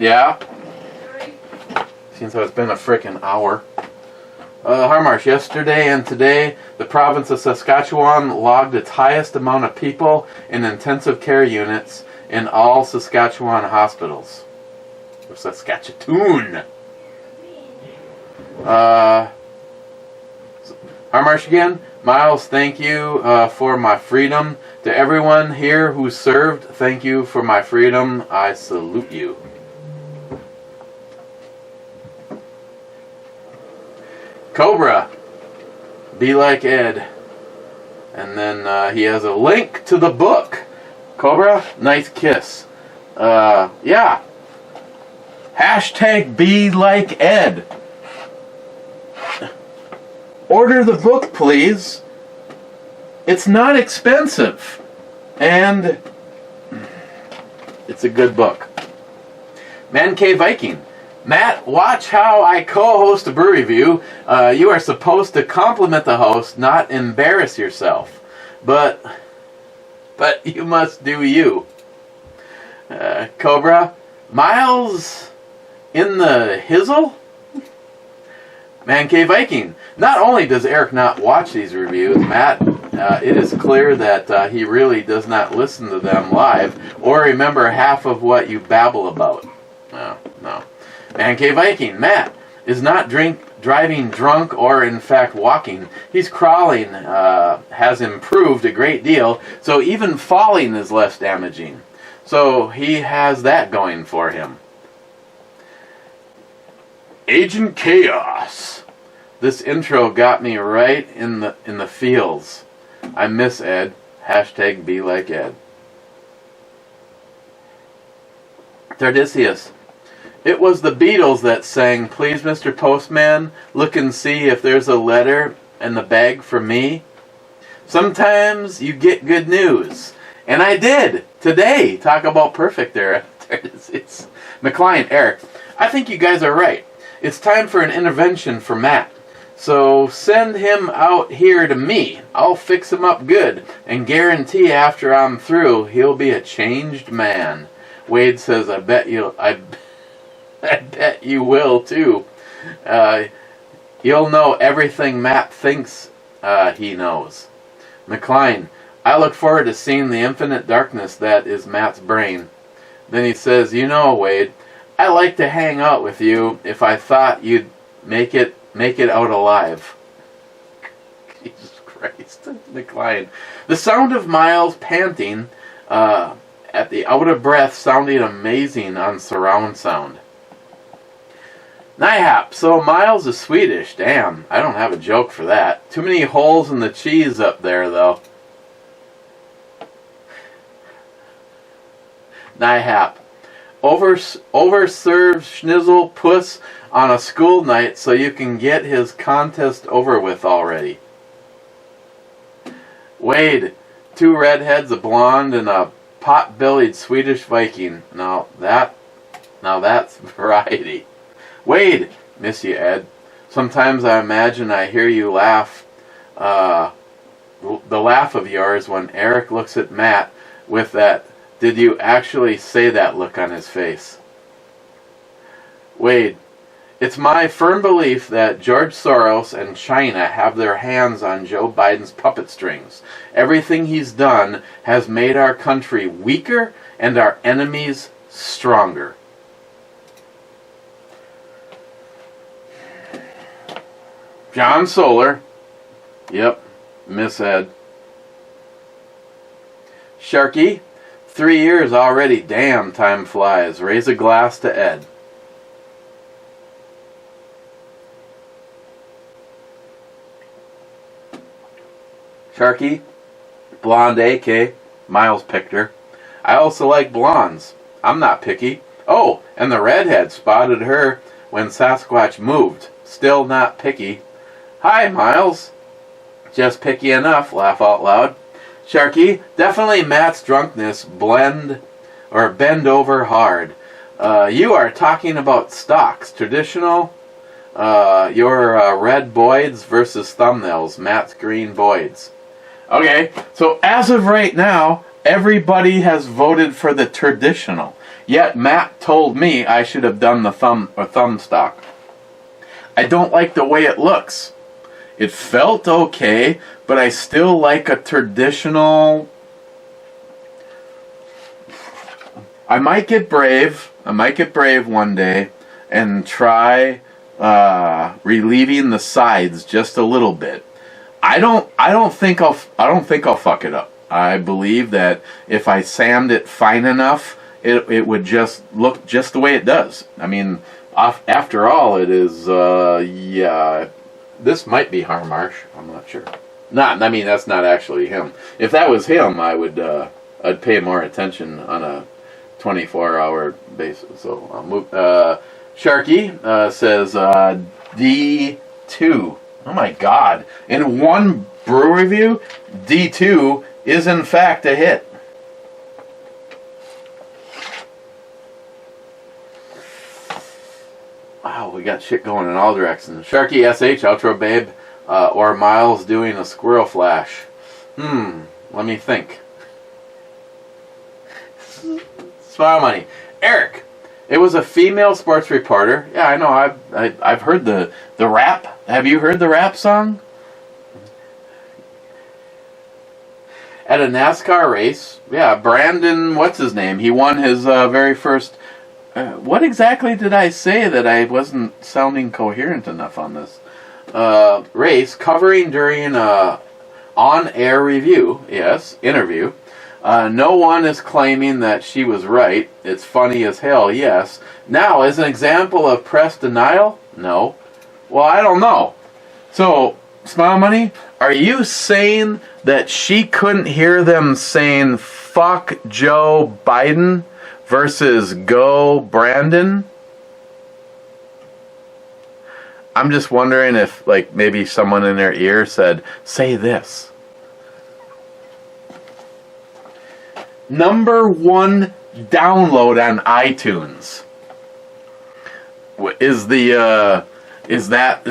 Yeah. Three. Seems like it's been a freaking hour. Harmarsh, yesterday and today, the province of Saskatchewan logged its highest amount of people in intensive care units in all Saskatchewan hospitals. Or Saskatchewan. Harmarsh again. Miles, thank you for my freedom. To everyone here who served, thank you for my freedom. I salute you. Cobra, be like Ed. And then he has a link to the book. Cobra, nice kiss. Yeah. Hashtag be like Ed. Order the book, please. It's not expensive. And it's a good book. Man Cave Viking. Matt, watch how I co-host a brew review. You are supposed to compliment the host, not embarrass yourself. But you must do you. Cobra, Miles in the hizzle? Man Cave Viking. Not only does Eric not watch these reviews, Matt, it is clear that he really does not listen to them live or remember half of what you babble about. No. Man Cave Viking. Matt is not driving drunk or in fact walking. He's crawling, has improved a great deal, so even falling is less damaging. So he has that going for him. Agent Chaos. This intro got me right in the feels. I miss Ed. Hashtag be like Ed. Tardisius. It was the Beatles that sang, "Please, Mr. Postman, look and see if there's a letter in the bag for me? Sometimes you get good news. And I did today. Talk about perfect there. It's McLean, Eric. I think you guys are right. It's time for an intervention for Matt. So send him out here to me. I'll fix him up good and guarantee after I'm through he'll be a changed man. Wade says, I bet you will too. You'll know everything Matt thinks he knows. McLean, I look forward to seeing the infinite darkness that is Matt's brain. Then he says, you know, Wade, I like to hang out with you if I thought you'd make it out alive. Jesus Christ. McLean. The sound of Miles panting at the out of breath sounding amazing on surround sound. Nyhap, so Miles is Swedish. Damn, I don't have a joke for that. Too many holes in the cheese up there, though. Nyhap, overserved schnizzle puss on a school night so you can get his contest over with already. Wade, 2 redheads, a blonde, and a pot-bellied Swedish Viking. Now that's variety. Wade, miss you, Ed. Sometimes I imagine I hear you laugh, the laugh of yours when Eric looks at Matt with that, did you actually say that look on his face? Wade, it's my firm belief that George Soros and China have their hands on Joe Biden's puppet strings. Everything he's done has made our country weaker and our enemies stronger. John Solar. Yep, Miss Ed. Sharky, 3 years already. Damn, time flies. Raise a glass to Ed. Sharky, blonde AK. Miles picked her. I also like blondes. I'm not picky. Oh, and the redhead spotted her when Sasquatch moved. Still not picky. Hi, Miles. Just picky enough, laugh out loud. Sharky, definitely Matt's drunkenness bend over hard. You are talking about stocks. Traditional, your red Boyds versus thumbnails. Matt's green Boyds. Okay, so as of right now, everybody has voted for the traditional. Yet Matt told me I should have done the thumb stock. I don't like the way it looks. It felt okay, but I still like a traditional. I might get brave one day and try relieving the sides just a little bit. I don't think I'll fuck it up. I believe that if I sand it fine enough, it would just look just the way it does. I mean, after all, it is yeah. This might be Harmarsh. I'm not sure. I mean, that's not actually him. If that was him, I'd pay more attention on a 24-hour basis. So I'll move. Sharky says D2. Oh my God! In one brew review, D2 is in fact a hit. Wow, we got shit going in all directions. Sharky SH, outro babe, or Miles doing a squirrel flash. Let me think. Smile money. Eric, it was a female sports reporter. Yeah, I know. I've heard the rap. Have you heard the rap song? At a NASCAR race, yeah, Brandon, what's his name? He won his very first. What exactly did I say that I wasn't sounding coherent enough on this race? Covering during a on-air review, yes, interview. No one is claiming that she was right. It's funny as hell, yes. Now, as an example of press denial? No. Well, I don't know. So, Smile Money, are you saying that she couldn't hear them saying, fuck Joe Biden versus go Brandon? I'm just wondering if, like, maybe someone in their ear said, say this. #1 download on iTunes is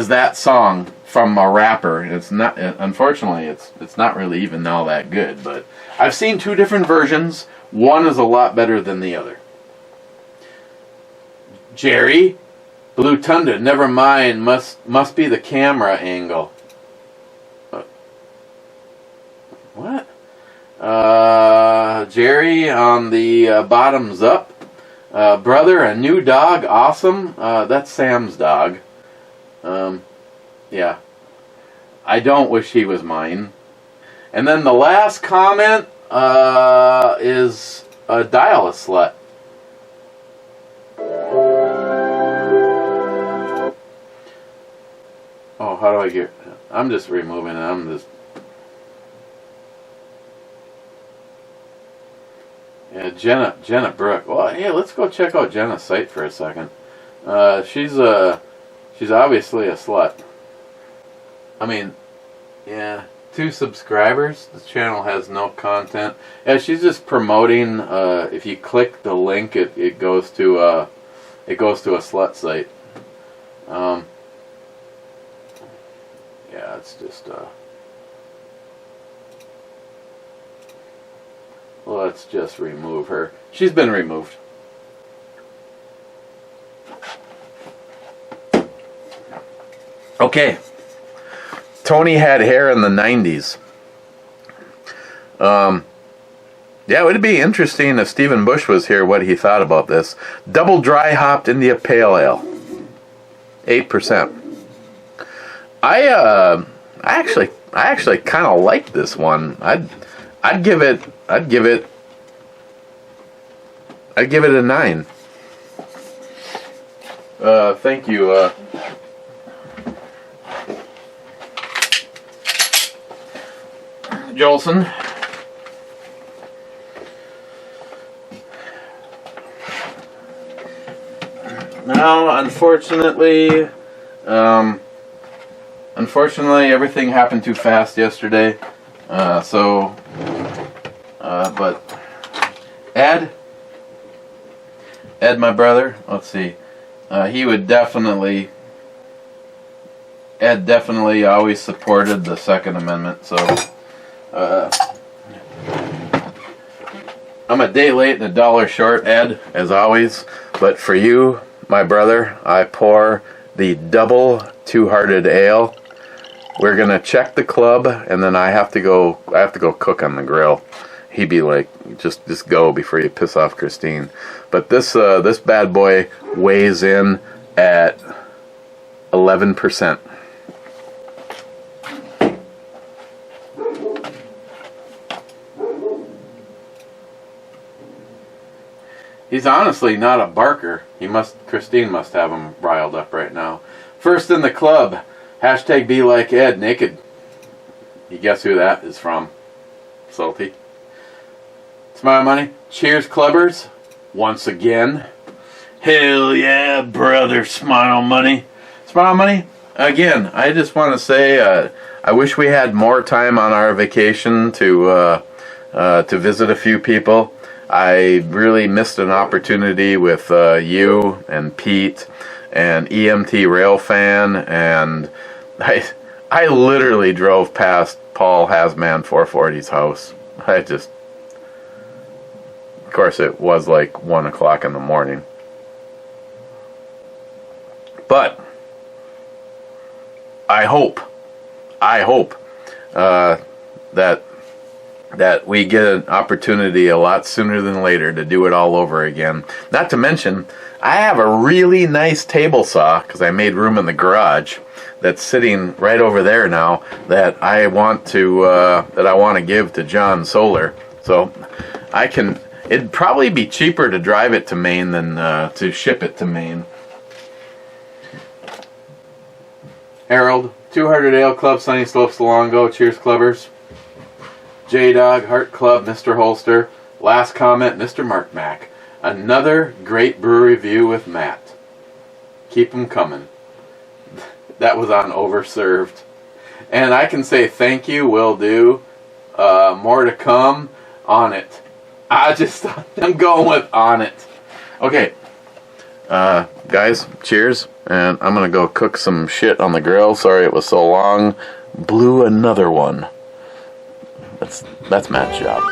that song from a rapper. It's not, unfortunately, it's not really even all that good, but I've seen 2 different versions. One is a lot better than the other. Jerry, Blue Tunda, never mind, must be the camera angle. What? Jerry on the bottoms up. Brother, a new dog, awesome. That's Sam's dog. Yeah. I don't wish he was mine. And then the last comment is dial a slut. Oh, how do I get... I'm just removing it. I'm just... Yeah, Jenna Brooke. Well, hey, let's go check out Jenna's site for a second. She's obviously a slut. I mean, yeah, 2 subscribers. The channel has no content. Yeah, she's just promoting. If you click the link, it goes to a slut site. Yeah, it's just let's just remove her. She's been removed. Okay. Tony had hair in the 90s. Yeah, it would be interesting if Stephen Bush was here, what he thought about this. Double dry hopped India Pale Ale. 8%. I actually kind of like this one. I'd give it a 9. Thank you. Jolson. Now, unfortunately, everything happened too fast yesterday. But Ed, my brother, let's see, he would definitely. Ed definitely always supported the Second Amendment, so I'm a day late and $1 short, Ed, as always. But for you, my brother, I pour the double two-hearted ale. We're gonna check the club, and then I have to go cook on the grill. He'd be like, just go before you piss off Christine. But this bad boy weighs in at 11%. He's honestly not a barker. Christine must have him riled up right now. First in the club, hashtag be like Ed, naked. You guess who that is from? Salty. Smile money. Cheers, clubbers. Once again. Hell yeah, brother. Smile money. Smile money. Again, I just want to say, I wish we had more time on our vacation to visit a few people. I really missed an opportunity with you and Pete and EMT Railfan, and I literally drove past Paul Hasman 440's house. Of course, it was like 1 o'clock in the morning. But I hope that we get an opportunity a lot sooner than later to do it all over again. Not to mention, I have a really nice table saw, because I made room in the garage, that's sitting right over there now, that I want to give to John Solar. So it'd probably be cheaper to drive it to Maine than to ship it to Maine. Harold, 200 Ale Club, Sunny Slopes, Luongo. Cheers, clubbers. J-Dog, Heart Club, Mr. Holster. Last comment, Mr. Mark Mack. Another great brew review with Matt. Keep them coming. that was on overserved. And I can say thank you, will do. More to come, on it. I'm going with on it. Okay. Guys, cheers. And I'm going to go cook some shit on the grill. Sorry it was so long. Blew another one. That's Matt's job.